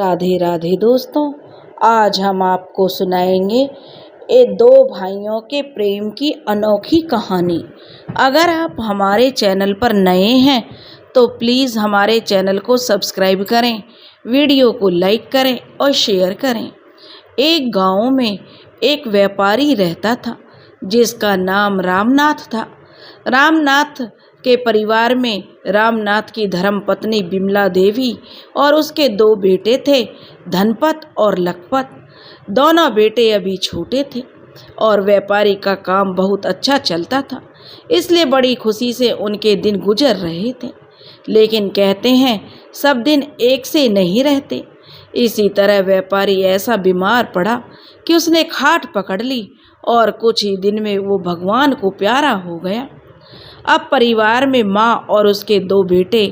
राधे राधे दोस्तों, आज हम आपको सुनाएंगे ये दो भाइयों के प्रेम की अनोखी कहानी। अगर आप हमारे चैनल पर नए हैं तो प्लीज़ हमारे चैनल को सब्सक्राइब करें, वीडियो को लाइक करें और शेयर करें। एक गांव में एक व्यापारी रहता था जिसका नाम रामनाथ था। रामनाथ के परिवार में रामनाथ की धर्मपत्नी बिमला देवी और उसके दो बेटे थे, धनपत और लखपत। दोनों बेटे अभी छोटे थे और व्यापारी का काम बहुत अच्छा चलता था, इसलिए बड़ी खुशी से उनके दिन गुजर रहे थे। लेकिन कहते हैं सब दिन एक से नहीं रहते। इसी तरह व्यापारी ऐसा बीमार पड़ा कि उसने खाट पकड़ ली और कुछ ही दिन में वो भगवान को प्यारा हो गया। अब परिवार में माँ और उसके दो बेटे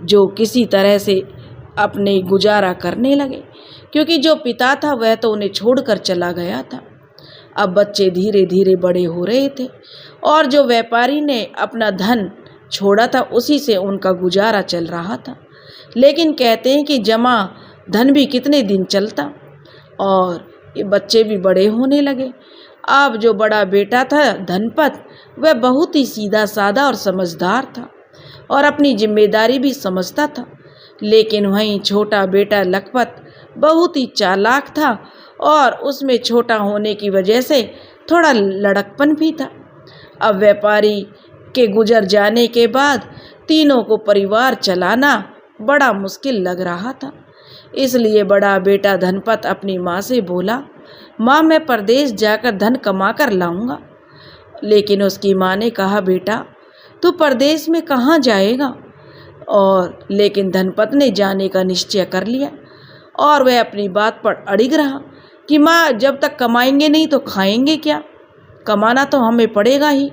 जो किसी तरह से अपने गुजारा करने लगे, क्योंकि जो पिता था वह तो उन्हें छोड़कर चला गया था। अब बच्चे धीरे धीरे बड़े हो रहे थे और जो व्यापारी ने अपना धन छोड़ा था उसी से उनका गुजारा चल रहा था। लेकिन कहते हैं कि जमा धन भी कितने दिन चलता, और ये बच्चे भी बड़े होने लगे। अब जो बड़ा बेटा था धनपत, वह बहुत ही सीधा साधा और समझदार था और अपनी जिम्मेदारी भी समझता था। लेकिन वहीं छोटा बेटा लखपत बहुत ही चालाक था और उसमें छोटा होने की वजह से थोड़ा लड़कपन भी था। अब व्यापारी के गुजर जाने के बाद तीनों को परिवार चलाना बड़ा मुश्किल लग रहा था। इसलिए बड़ा बेटा धनपत अपनी माँ से बोला, माँ मैं परदेश जाकर धन कमा कर लाऊंगा। लेकिन उसकी माँ ने कहा, बेटा तू परदेश में कहाँ जाएगा। लेकिन धनपत ने जाने का निश्चय कर लिया और वह अपनी बात पर अड़िग रहा कि माँ जब तक कमाएंगे नहीं तो खाएंगे क्या, कमाना तो हमें पड़ेगा ही,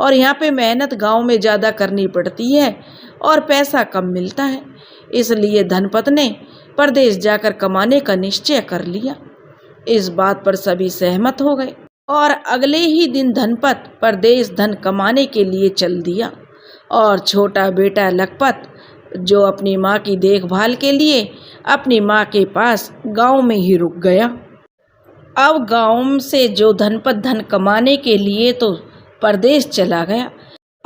और यहाँ पे मेहनत गांव में ज़्यादा करनी पड़ती है और पैसा कम मिलता है। इसलिए धनपत ने परदेश जाकर कमाने का निश्चय कर लिया। इस बात पर सभी सहमत हो गए और अगले ही दिन धनपत परदेश धन कमाने के लिए चल दिया और छोटा बेटा लखपत जो अपनी माँ की देखभाल के लिए अपनी माँ के पास गांव में ही रुक गया। अब गांव से जो धनपत धन कमाने के लिए तो परदेश चला गया।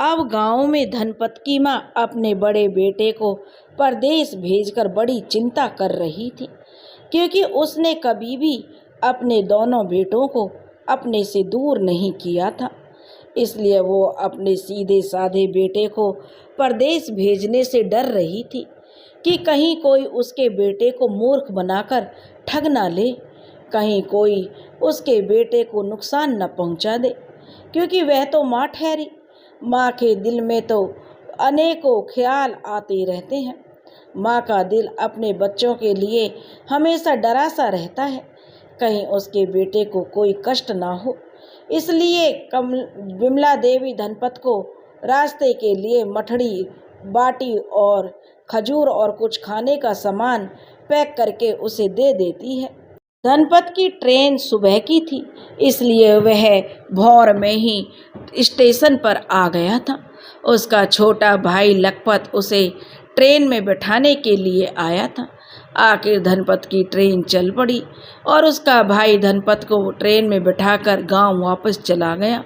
अब गांव में धनपत की माँ अपने बड़े बेटे को परदेश भेजकर बड़ी चिंता कर रही थी, क्योंकि उसने कभी भी अपने दोनों बेटों को अपने से दूर नहीं किया था। इसलिए वो अपने सीधे साधे बेटे को परदेश भेजने से डर रही थी कि कहीं कोई उसके बेटे को मूर्ख बनाकर ठग ना ले, कहीं कोई उसके बेटे को नुकसान न पहुंचा दे, क्योंकि वह तो माँ ठहरी। माँ के दिल में तो अनेकों ख्याल आते रहते हैं। माँ का दिल अपने बच्चों के लिए हमेशा डरा सा रहता है, कहीं उसके बेटे को कोई कष्ट ना हो। इसलिए बिमला देवी धनपत को रास्ते के लिए मठड़ी, बाटी और खजूर और कुछ खाने का सामान पैक करके उसे दे देती है। धनपत की ट्रेन सुबह की थी, इसलिए वह भोर में ही स्टेशन पर आ गया था। उसका छोटा भाई लखपत उसे ट्रेन में बैठाने के लिए आया था। आखिर धनपत की ट्रेन चल पड़ी और उसका भाई धनपत को ट्रेन में बैठाकर गांव वापस चला गया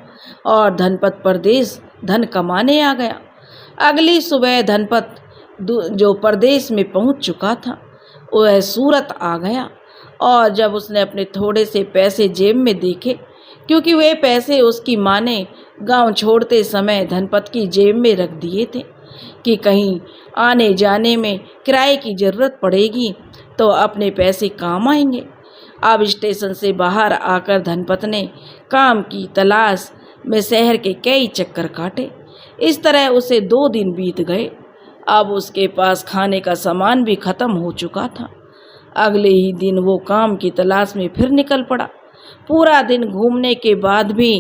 और धनपत परदेश धन कमाने आ गया। अगली सुबह धनपत जो परदेश में पहुंच चुका था वह सूरत आ गया और जब उसने अपने थोड़े से पैसे जेब में देखे, क्योंकि वे पैसे उसकी माँ ने गांव छोड़ते समय धनपत की जेब में रख दिए थे कि कहीं आने जाने में किराए की ज़रूरत पड़ेगी तो अपने पैसे काम आएंगे। अब स्टेशन से बाहर आकर धनपत ने काम की तलाश में शहर के कई चक्कर काटे। इस तरह उसे 2 दिन बीत गए। अब उसके पास खाने का सामान भी ख़त्म हो चुका था। अगले ही दिन वो काम की तलाश में फिर निकल पड़ा। पूरा दिन घूमने के बाद भी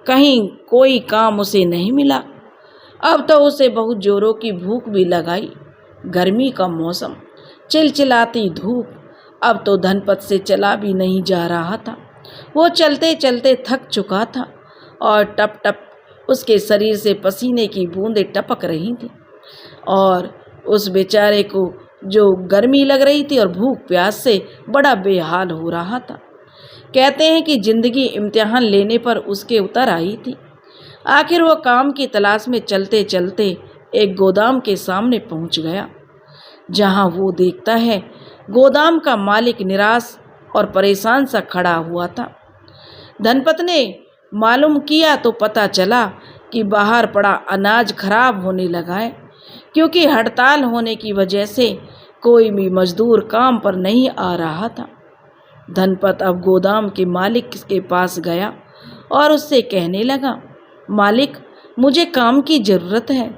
कहीं कोई काम उसे नहीं मिला। अब तो उसे बहुत जोरों की भूख भी लगाई। गर्मी का मौसम, चिलचिलाती धूप, अब तो धनपत से चला भी नहीं जा रहा था। वो चलते चलते थक चुका था और टप टप उसके शरीर से पसीने की बूंदें टपक रही थीं और उस बेचारे को जो गर्मी लग रही थी और भूख प्यास से बड़ा बेहाल हो रहा था। कहते हैं कि जिंदगी इम्तिहान लेने पर उसके उतर आई थी। आखिर वो काम की तलाश में चलते चलते एक गोदाम के सामने पहुंच गया, जहां वो देखता है गोदाम का मालिक निराश और परेशान सा खड़ा हुआ था। धनपत ने मालूम किया तो पता चला कि बाहर पड़ा अनाज खराब होने लगा है, क्योंकि हड़ताल होने की वजह से कोई भी मजदूर काम पर नहीं आ रहा था। धनपत अब गोदाम के मालिक के पास गया और उससे कहने लगा, मालिक, मुझे काम की ज़रूरत है।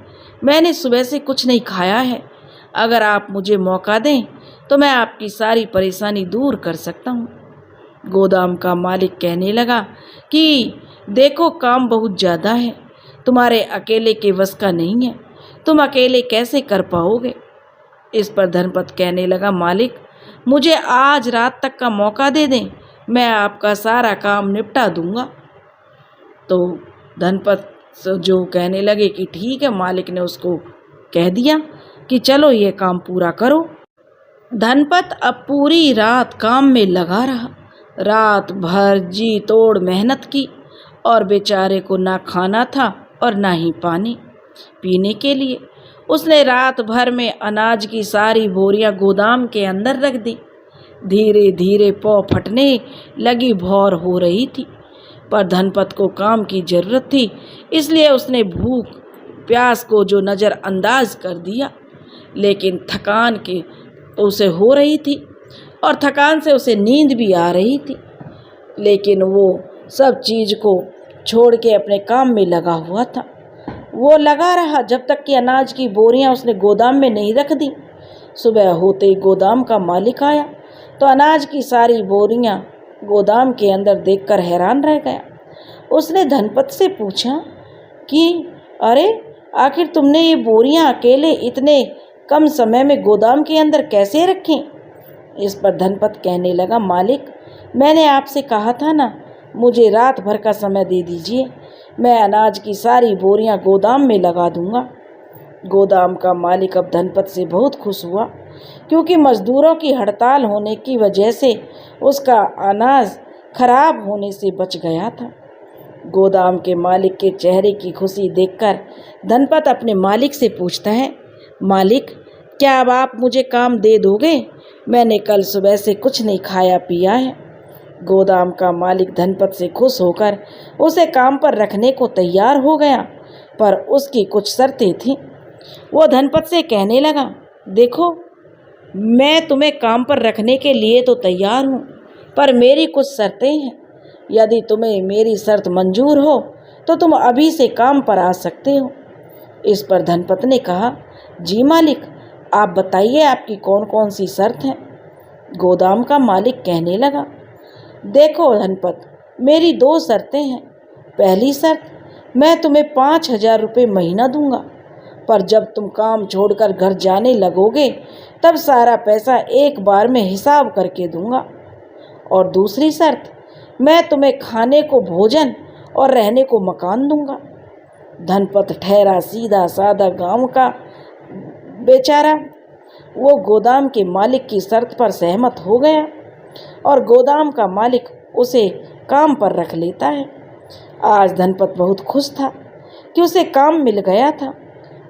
मैंने सुबह से कुछ नहीं खाया है। अगर आप मुझे मौका दें तो मैं आपकी सारी परेशानी दूर कर सकता हूँ। गोदाम का मालिक कहने लगा कि देखो, काम बहुत ज़्यादा है, तुम्हारे अकेले के वश का नहीं है, तुम अकेले कैसे कर पाओगे। इस पर धनपत कहने लगा, मालिक, मुझे आज रात तक का मौका दे दें, मैं आपका सारा काम निपटा दूंगा। तो धनपत जो कहने लगे कि ठीक है, मालिक ने उसको कह दिया कि चलो ये काम पूरा करो। धनपत अब पूरी रात काम में लगा रहा। रात भर जी तोड़ मेहनत की और बेचारे को ना खाना था और ना ही पानी पीने के लिए। उसने रात भर में अनाज की सारी बोरियां गोदाम के अंदर रख दी। धीरे धीरे पौ फटने लगी, भौर हो रही थी, पर धनपत को काम की ज़रूरत थी, इसलिए उसने भूख प्यास को जो नज़रअंदाज कर दिया। लेकिन थकान के तो उसे हो रही थी और थकान से उसे नींद भी आ रही थी, लेकिन वो सब चीज़ को छोड़ के अपने काम में लगा हुआ था। वो लगा रहा जब तक कि अनाज की बोरियां उसने गोदाम में नहीं रख दी। सुबह होते ही गोदाम का मालिक आया तो अनाज की सारी बोरियां गोदाम के अंदर देखकर हैरान रह गया। उसने धनपत से पूछा कि अरे, आखिर तुमने ये बोरियां अकेले इतने कम समय में गोदाम के अंदर कैसे रखीं? इस पर धनपत कहने लगा, मालिक, मैंने आपसे कहा था ना, मुझे रात भर का समय दे दीजिए, मैं अनाज की सारी बोरियां गोदाम में लगा दूंगा। गोदाम का मालिक अब धनपत से बहुत खुश हुआ, क्योंकि मजदूरों की हड़ताल होने की वजह से उसका अनाज खराब होने से बच गया था। गोदाम के मालिक के चेहरे की खुशी देखकर धनपत अपने मालिक से पूछता है, मालिक, क्या अब आप मुझे काम दे दोगे? मैंने कल सुबह से कुछ नहीं खाया पिया है। गोदाम का मालिक धनपत से खुश होकर उसे काम पर रखने को तैयार हो गया, पर उसकी कुछ शर्तें थीं। वो धनपत से कहने लगा, देखो, मैं तुम्हें काम पर रखने के लिए तो तैयार हूँ, पर मेरी कुछ शर्तें हैं। यदि तुम्हें मेरी शर्त मंजूर हो तो तुम अभी से काम पर आ सकते हो। इस पर धनपत ने कहा, जी मालिक, आप बताइए आपकी कौन कौन सी शर्त है। गोदाम का मालिक कहने लगा, देखो धनपत, मेरी 2 शर्तें हैं। पहली शर्त, मैं तुम्हें 5,000 रुपये महीना दूंगा, पर जब तुम काम छोड़कर घर जाने लगोगे तब सारा पैसा एक बार में हिसाब करके दूंगा। और दूसरी शर्त, मैं तुम्हें खाने को भोजन और रहने को मकान दूंगा। धनपत ठहरा सीधा साधा गांव का बेचारा, वो गोदाम के मालिक की शर्त पर सहमत हो गया और गोदाम का मालिक उसे काम पर रख लेता है। आज धनपत बहुत खुश था कि उसे काम मिल गया था।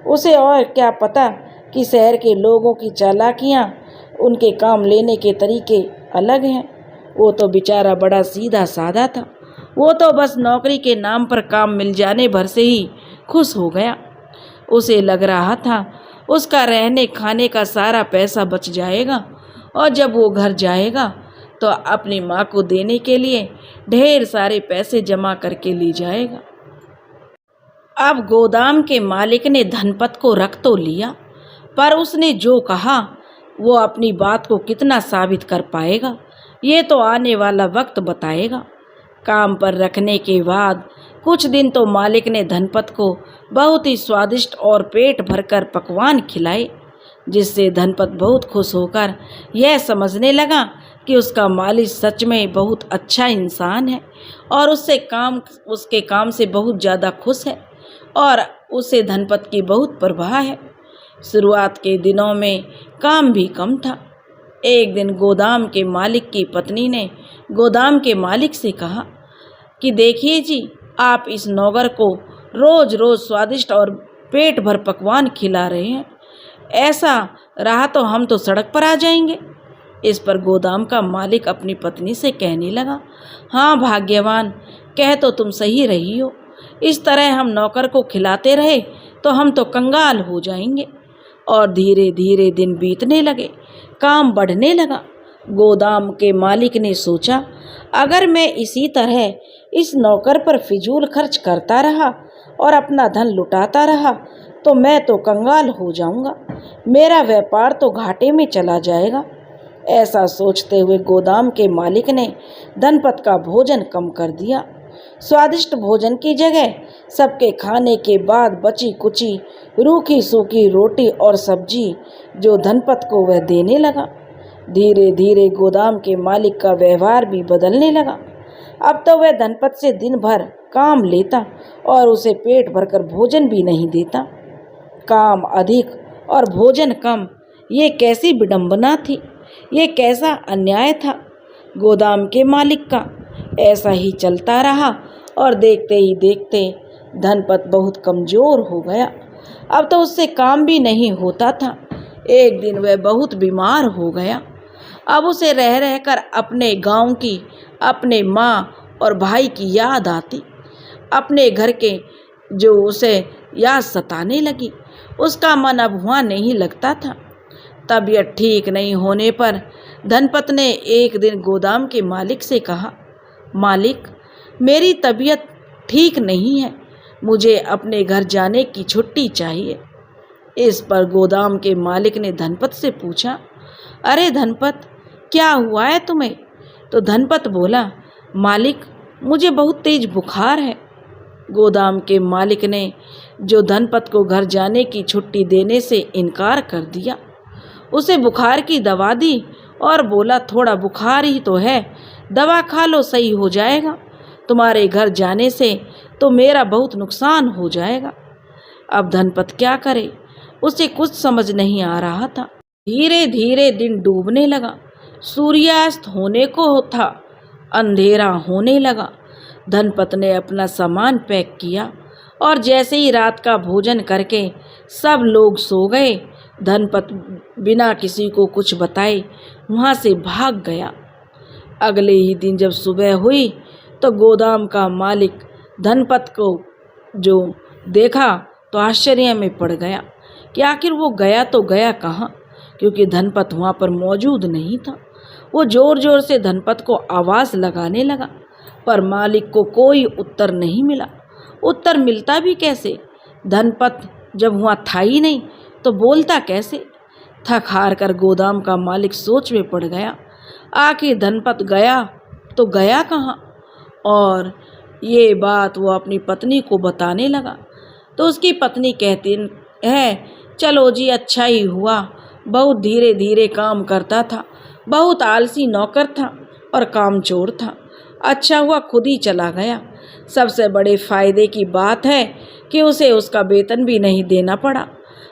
उसे और क्या पता कि शहर के लोगों की चालाकियाँ, उनके काम लेने के तरीके अलग हैं। वो तो बेचारा बड़ा सीधा साधा था। वो तो बस नौकरी के नाम पर काम मिल जाने भर से ही खुश हो गया। उसे लग रहा था उसका रहने खाने का सारा पैसा बच जाएगा और जब वो घर जाएगा तो अपनी माँ को देने के लिए ढेर सारे पैसे जमा करके ले जाएगा। अब गोदाम के मालिक ने धनपत को रख तो लिया, पर उसने जो कहा वो अपनी बात को कितना साबित कर पाएगा, ये तो आने वाला वक्त बताएगा। काम पर रखने के बाद कुछ दिन तो मालिक ने धनपत को बहुत ही स्वादिष्ट और पेट भरकर पकवान खिलाए, जिससे धनपत बहुत खुश होकर यह समझने लगा कि उसका मालिक सच में बहुत अच्छा इंसान है और उसके काम से बहुत ज़्यादा खुश है और उसे धनपत की बहुत परवाह है। शुरुआत के दिनों में काम भी कम था। एक दिन गोदाम के मालिक की पत्नी ने गोदाम के मालिक से कहा कि देखिए जी, आप इस नौकर को रोज रोज स्वादिष्ट और पेट भर पकवान खिला रहे हैं। ऐसा रहा तो हम तो सड़क पर आ जाएंगे। इस पर गोदाम का मालिक अपनी पत्नी से कहने लगा, हाँ भाग्यवान, कह तो तुम सही रही हो। इस तरह हम नौकर को खिलाते रहे तो हम तो कंगाल हो जाएंगे। और धीरे धीरे दिन बीतने लगे, काम बढ़ने लगा। गोदाम के मालिक ने सोचा, अगर मैं इसी तरह इस नौकर पर फिजूल खर्च करता रहा और अपना धन लुटाता रहा तो मैं तो कंगाल हो जाऊंगा, मेरा व्यापार तो घाटे में चला जाएगा। ऐसा सोचते हुए गोदाम के मालिक ने धनपत का भोजन कम कर दिया। स्वादिष्ट भोजन की जगह सबके खाने के बाद बची कुची रूखी सूखी रोटी और सब्जी जो धनपत को वह देने लगा। धीरे धीरे गोदाम के मालिक का व्यवहार भी बदलने लगा। अब तो वह धनपत से दिन भर काम लेता और उसे पेट भरकर भोजन भी नहीं देता। काम अधिक और भोजन कम, ये कैसी विडंबना थी, ये कैसा अन्याय था गोदाम के मालिक का। ऐसा ही चलता रहा और देखते ही देखते धनपत बहुत कमज़ोर हो गया। अब तो उससे काम भी नहीं होता था। एक दिन वह बहुत बीमार हो गया। अब उसे रह रहकर अपने गांव की, अपने माँ और भाई की याद आती। अपने घर के जो उसे याद सताने लगी। उसका मन अब वहाँ नहीं लगता था। तबीयत ठीक नहीं होने पर धनपत ने एक दिन गोदाम के मालिक से कहा, मालिक, मेरी तबीयत ठीक नहीं है, मुझे अपने घर जाने की छुट्टी चाहिए। इस पर गोदाम के मालिक ने धनपत से पूछा, अरे धनपत, क्या हुआ है तुम्हें? तो धनपत बोला, मालिक, मुझे बहुत तेज बुखार है। गोदाम के मालिक ने जो धनपत को घर जाने की छुट्टी देने से इनकार कर दिया। उसे बुखार की दवा दी और बोला, थोड़ा बुखार ही तो है, दवा खा लो, सही हो जाएगा। तुम्हारे घर जाने से तो मेरा बहुत नुकसान हो जाएगा। अब धनपत क्या करे, उसे कुछ समझ नहीं आ रहा था। धीरे धीरे दिन डूबने लगा, सूर्यास्त होने को था, अंधेरा होने लगा। धनपत ने अपना सामान पैक किया और जैसे ही रात का भोजन करके सब लोग सो गए, धनपत बिना किसी को कुछ बताए वहाँ से भाग गया। अगले ही दिन जब सुबह हुई तो गोदाम का मालिक धनपत को जो देखा तो आश्चर्य में पड़ गया कि आखिर वो गया तो गया कहाँ, क्योंकि धनपत वहाँ पर मौजूद नहीं था। वो ज़ोर ज़ोर से धनपत को आवाज़ लगाने लगा, पर मालिक को कोई उत्तर नहीं मिला। उत्तर मिलता भी कैसे, धनपत जब वहाँ था ही नहीं तो बोलता कैसे। थक हार कर गोदाम का मालिक सोच में पड़ गया, आखिर धनपत गया तो गया कहाँ। और ये बात वो अपनी पत्नी को बताने लगा तो उसकी पत्नी कहती है, चलो जी, अच्छा ही हुआ, बहुत धीरे धीरे काम करता था, बहुत आलसी नौकर था और कामचोर था, अच्छा हुआ खुद ही चला गया। सबसे बड़े फ़ायदे की बात है कि उसे उसका वेतन भी नहीं देना पड़ा।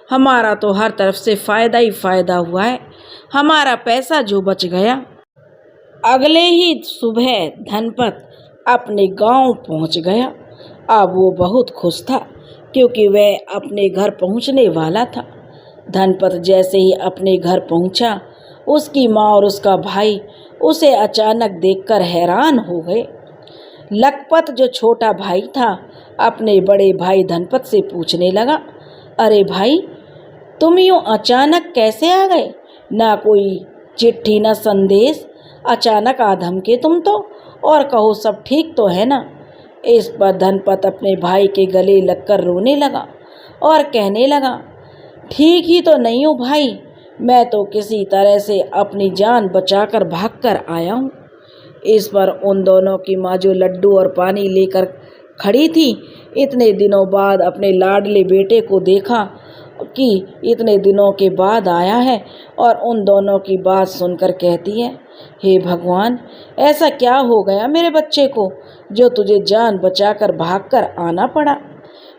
हमारा तो हर तरफ से फ़ायदा ही फ़ायदा हुआ है, हमारा पैसा जो बच गया। अगले ही सुबह धनपत अपने गांव पहुंच गया। अब वो बहुत खुश था क्योंकि वह अपने घर पहुंचने वाला था। धनपत जैसे ही अपने घर पहुंचा, उसकी माँ और उसका भाई उसे अचानक देखकर हैरान हो गए। लखपत जो छोटा भाई था अपने बड़े भाई धनपत से पूछने लगा, अरे भाई, तुम यूँ अचानक कैसे आ गए? ना कोई चिट्ठी ना संदेश, अचानक आ धमके तुम तो, और कहो सब ठीक तो है ना। इस पर धनपत अपने भाई के गले लगकर रोने लगा और कहने लगा, ठीक ही तो नहीं हूँ भाई, मैं तो किसी तरह से अपनी जान बचाकर भागकर आया हूँ। इस पर उन दोनों की माँ जो लड्डू और पानी लेकर खड़ी थी, इतने दिनों बाद अपने लाडले बेटे को देखा कि इतने दिनों के बाद आया है, और उन दोनों की बात सुनकर कहती है, हे भगवान, ऐसा क्या हो गया मेरे बच्चे को जो तुझे जान बचाकर भागकर आना पड़ा।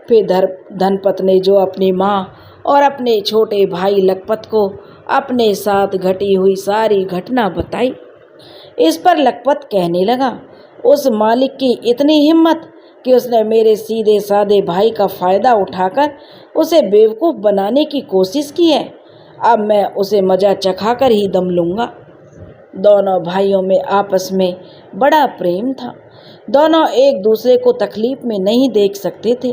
फिर धनपत ने जो अपनी माँ और अपने छोटे भाई लखपत को अपने साथ घटी हुई सारी घटना बताई। इस पर लखपत कहने लगा, उस मालिक की इतनी हिम्मत कि उसने मेरे सीधे साधे भाई का फ़ायदा उठाकर उसे बेवकूफ़ बनाने की कोशिश की है। अब मैं उसे मज़ा चखाकर ही दम लूँगा। दोनों भाइयों में आपस में बड़ा प्रेम था। दोनों एक दूसरे को तकलीफ़ में नहीं देख सकते थे।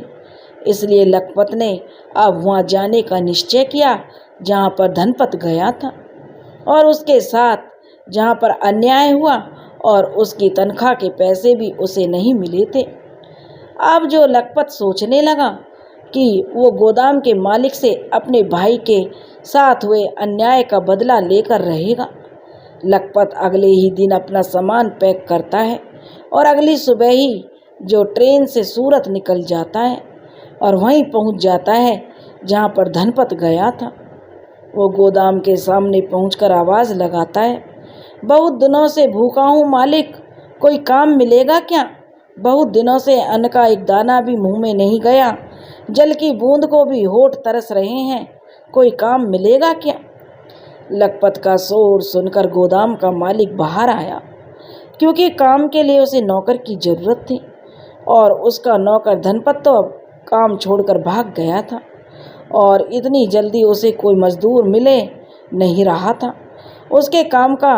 इसलिए लखपत ने अब वहाँ जाने का निश्चय किया जहाँ पर धनपत गया था, और उसके साथ जहाँ पर अन्याय हुआ और उसकी तनख्वाह के पैसे भी उसे नहीं मिले थे। अब जो लखपत सोचने लगा कि वो गोदाम के मालिक से अपने भाई के साथ हुए अन्याय का बदला लेकर रहेगा। लखपत अगले ही दिन अपना सामान पैक करता है और अगली सुबह ही जो ट्रेन से सूरत निकल जाता है और वहीं पहुंच जाता है जहां पर धनपत गया था। वो गोदाम के सामने पहुंचकर आवाज़ लगाता है, बहुत दिनों से भूखा हूँ मालिक, कोई काम मिलेगा क्या? बहुत दिनों से अन्न का एक दाना भी मुंह में नहीं गया, जल की बूंद को भी होठ तरस रहे हैं, कोई काम मिलेगा क्या? लखपत का शोर सुनकर गोदाम का मालिक बाहर आया, क्योंकि काम के लिए उसे नौकर की ज़रूरत थी और उसका नौकर धनपत तो अब काम छोड़कर भाग गया था और इतनी जल्दी उसे कोई मजदूर मिले नहीं रहा था। उसके काम का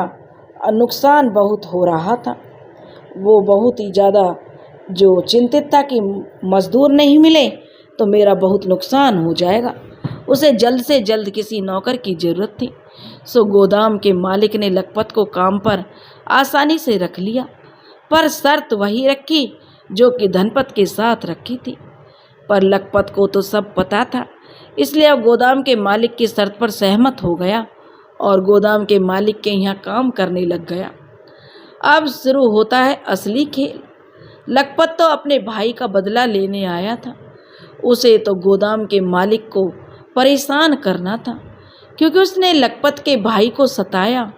नुकसान बहुत हो रहा था। वो बहुत ही ज़्यादा जो चिंतित था कि मजदूर नहीं मिले तो मेरा बहुत नुकसान हो जाएगा। उसे जल्द से जल्द किसी नौकर की ज़रूरत थी। सो गोदाम के मालिक ने लखपत को काम पर आसानी से रख लिया, पर शर्त वही रखी जो कि धनपत के साथ रखी थी। पर लखपत को तो सब पता था, इसलिए अब गोदाम के मालिक की शर्त पर सहमत हो गया और गोदाम के मालिक के यहाँ काम करने लग गया। अब शुरू होता है असली खेल। लखपत तो अपने भाई का बदला लेने आया था। उसे तो गोदाम के मालिक को परेशान करना था, क्योंकि उसने लखपत के भाई को सताया।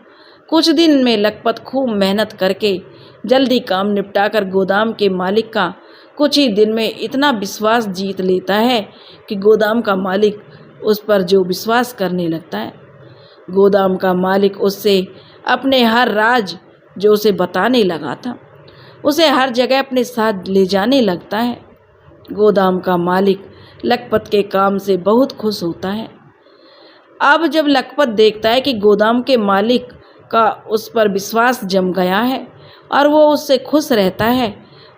कुछ दिन में लखपत खूब मेहनत करके जल्दी काम निपटाकर गोदाम के मालिक का कुछ ही दिन में इतना विश्वास जीत लेता है कि गोदाम का मालिक उस पर जो विश्वास करने लगता है। गोदाम का मालिक उससे अपने हर राज जो उसे बताने लगा था, उसे हर जगह अपने साथ ले जाने लगता है। गोदाम का मालिक लखपत के काम से बहुत खुश होता है। अब जब लखपत देखता है कि गोदाम के मालिक का उस पर विश्वास जम गया है और वो उससे खुश रहता है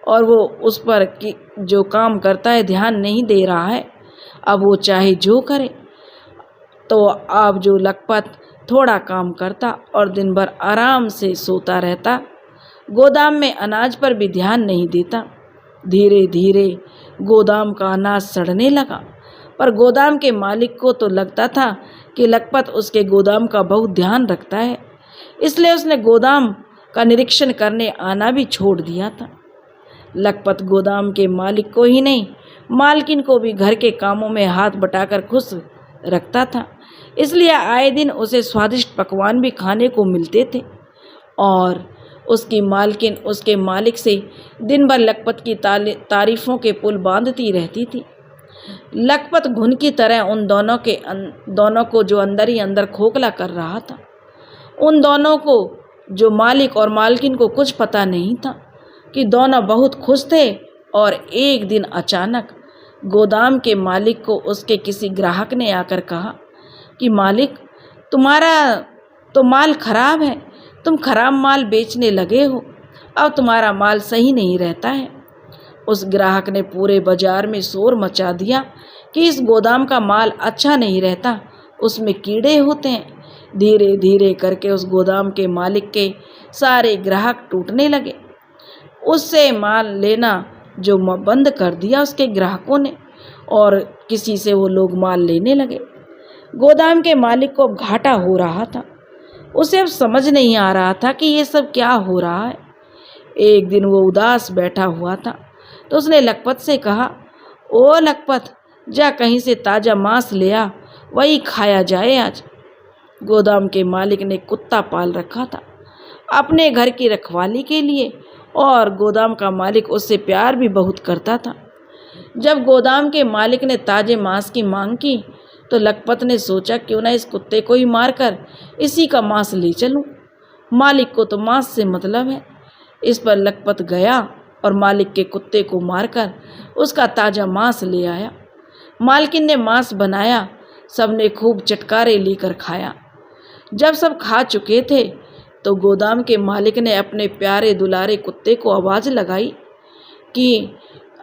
और वो उस पर कि जो काम करता है ध्यान नहीं दे रहा है, अब वो चाहे जो करे, तो अब जो लखपत थोड़ा काम करता और दिन भर आराम से सोता रहता, गोदाम में अनाज पर भी ध्यान नहीं देता। धीरे धीरे गोदाम का अनाज सड़ने लगा, पर गोदाम के मालिक को तो लगता था कि लखपत उसके गोदाम का बहुत ध्यान रखता है, इसलिए उसने गोदाम का निरीक्षण करने आना भी छोड़ दिया था। लखपत गोदाम के मालिक को ही नहीं, मालकिन को भी घर के कामों में हाथ बटाकर खुश रखता था, इसलिए आए दिन उसे स्वादिष्ट पकवान भी खाने को मिलते थे और उसकी मालकिन उसके मालिक से दिन भर लखपत की तारीफ़ों के पुल बांधती रहती थी। लखपत घुन की तरह उन दोनों को जो अंदर ही अंदर खोखला कर रहा था। उन दोनों को जो मालिक और मालकिन को कुछ पता नहीं था कि दोनों बहुत खुश थे और एक दिन अचानक गोदाम के मालिक को उसके किसी ग्राहक ने आकर कहा कि मालिक, तुम्हारा तो माल खराब है, तुम खराब माल बेचने लगे हो, अब तुम्हारा माल सही नहीं रहता है। उस ग्राहक ने पूरे बाजार में शोर मचा दिया कि इस गोदाम का माल अच्छा नहीं रहता, उसमें कीड़े होते हैं। धीरे धीरे करके उस गोदाम के मालिक के सारे ग्राहक टूटने लगे। उससे माल लेना जो बंद कर दिया उसके ग्राहकों ने और किसी से वो लोग माल लेने लगे। गोदाम के मालिक को अब घाटा हो रहा था। उसे अब समझ नहीं आ रहा था कि ये सब क्या हो रहा है। एक दिन वो उदास बैठा हुआ था तो उसने लखपत से कहा, ओ लखपत, जा कहीं से ताज़ा मांस ले आ, वही खाया जाए आज। गोदाम के मालिक ने कुत्ता पाल रखा था अपने घर की रखवाली के लिए और गोदाम का मालिक उससे प्यार भी बहुत करता था। जब गोदाम के मालिक ने ताज़े मांस की मांग की तो लखपत ने सोचा क्यों ना इस कुत्ते को ही मारकर इसी का मांस ले चलूं। मालिक को तो मांस से मतलब है। इस पर लखपत गया और मालिक के कुत्ते को मारकर उसका ताज़ा मांस ले आया। मालकिन ने मांस बनाया, सबने खूब चटकारे लेकर खाया। जब सब खा चुके थे तो गोदाम के मालिक ने अपने प्यारे दुलारे कुत्ते को आवाज़ लगाई कि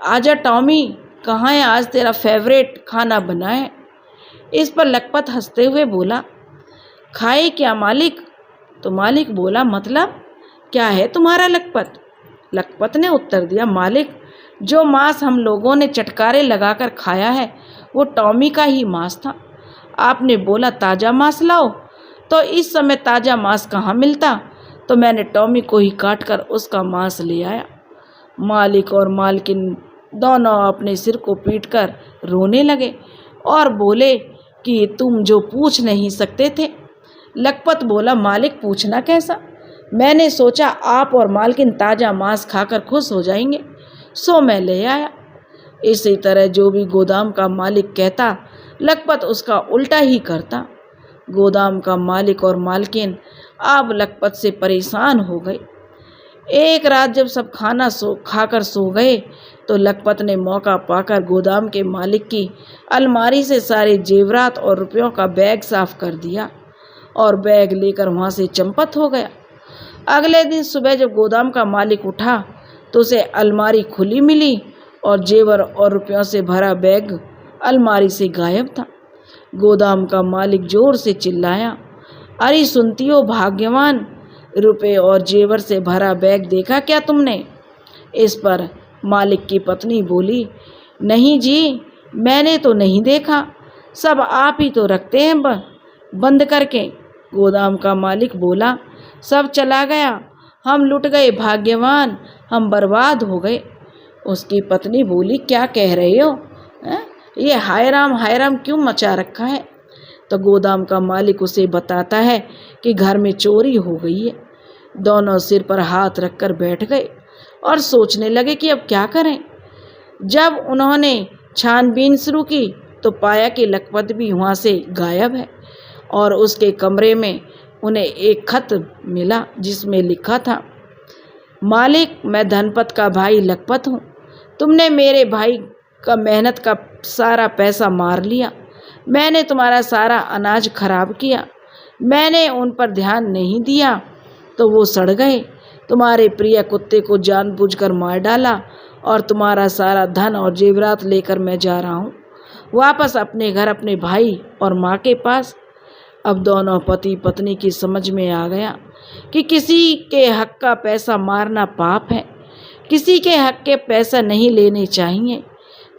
आजा टॉमी, कहाँ है, आज तेरा फेवरेट खाना बना है। इस पर लखपत हंसते हुए बोला, खाए क्या मालिक? तो मालिक बोला, मतलब क्या है तुम्हारा लखपत? लखपत ने उत्तर दिया, मालिक, जो मांस हम लोगों ने चटकारे लगाकर खाया है वो टॉमी का ही मांस था। आपने बोला ताज़ा मांस लाओ, तो इस समय ताज़ा मांस कहाँ मिलता, तो मैंने टॉमी को ही काट कर उसका मांस ले आया। मालिक और मालकिन दोनों अपने सिर को पीटकर रोने लगे और बोले कि तुम जो पूछ नहीं सकते थे। लखपत बोला, मालिक पूछना कैसा, मैंने सोचा आप और मालकिन ताज़ा मांस खाकर खुश हो जाएंगे, सो मैं ले आया। इसी तरह जो भी गोदाम का मालिक कहता लखपत उसका उल्टा ही करता। गोदाम का मालिक और मालकिन अब लखपत से परेशान हो गए। एक रात जब सब खाना खाकर सो गए तो लखपत ने मौका पाकर गोदाम के मालिक की अलमारी से सारे जेवरात और रुपयों का बैग साफ कर दिया और बैग लेकर वहाँ से चंपत हो गया। अगले दिन सुबह जब गोदाम का मालिक उठा तो उसे अलमारी खुली मिली और जेवर और रुपयों से भरा बैग अलमारी से गायब था। गोदाम का मालिक जोर से चिल्लाया, अरे सुनती हो भाग्यवान, रुपए और जेवर से भरा बैग देखा क्या तुमने? इस पर मालिक की पत्नी बोली, नहीं जी, मैंने तो नहीं देखा, सब आप ही तो रखते हैं बंद करके। गोदाम का मालिक बोला, सब चला गया, हम लुट गए भाग्यवान, हम बर्बाद हो गए। उसकी पत्नी बोली, क्या कह रहे हो? ये हाय राम क्यों मचा रखा है? तो गोदाम का मालिक उसे बताता है कि घर में चोरी हो गई है। दोनों सिर पर हाथ रखकर बैठ गए और सोचने लगे कि अब क्या करें। जब उन्होंने छानबीन शुरू की तो पाया कि लखपत भी वहाँ से गायब है और उसके कमरे में उन्हें एक खत मिला जिसमें लिखा था, मालिक, मैं धनपत का भाई लखपत हूँ। तुमने मेरे भाई का मेहनत का सारा पैसा मार लिया। मैंने तुम्हारा सारा अनाज खराब किया। मैंने उन पर ध्यान नहीं दिया तो वो सड़ गए। तुम्हारे प्रिय कुत्ते को जानबूझकर मार डाला और तुम्हारा सारा धन और जेवरात लेकर मैं जा रहा हूँ वापस अपने घर, अपने भाई और माँ के पास। अब दोनों पति पत्नी की समझ में आ गया कि किसी के हक का पैसा मारना पाप है, किसी के हक के पैसा नहीं लेने चाहिए,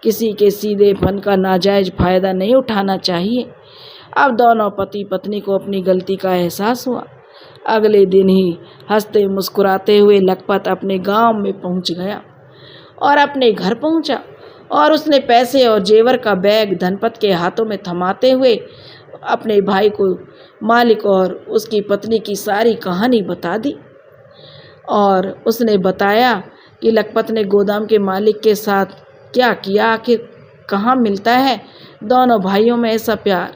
किसी के सीधेपन का नाजायज फ़ायदा नहीं उठाना चाहिए। अब दोनों पति पत्नी को अपनी गलती का एहसास हुआ। अगले दिन ही हंसते मुस्कुराते हुए लखपत अपने गांव में पहुंच गया और अपने घर पहुंचा और उसने पैसे और जेवर का बैग धनपत के हाथों में थमाते हुए अपने भाई को मालिक और उसकी पत्नी की सारी कहानी बता दी। और उसने बताया कि लखपत ने गोदाम के मालिक के साथ क्या किया, आखिर कहाँ मिलता है दोनों भाइयों में ऐसा प्यार।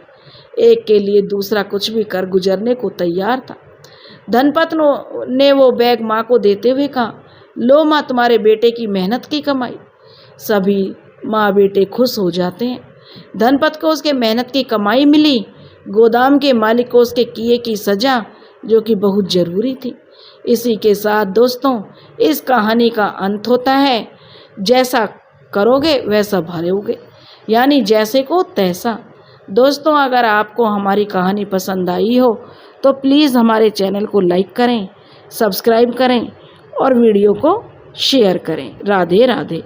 एक के लिए दूसरा कुछ भी कर गुजरने को तैयार था। धनपत ने वो बैग माँ को देते हुए कहा, लो माँ, तुम्हारे बेटे की मेहनत की कमाई। सभी माँ बेटे खुश हो जाते हैं। धनपत को उसके मेहनत की कमाई मिली, गोदाम के मालिक को उसके किए की सज़ा, जो कि बहुत ज़रूरी थी। इसी के साथ दोस्तों इस कहानी का अंत होता है, जैसा करोगे वैसा भरोगे, यानी जैसे को तैसा। दोस्तों अगर आपको हमारी कहानी पसंद आई हो तो प्लीज़ हमारे चैनल को लाइक करें, सब्सक्राइब करें और वीडियो को शेयर करें। राधे राधे।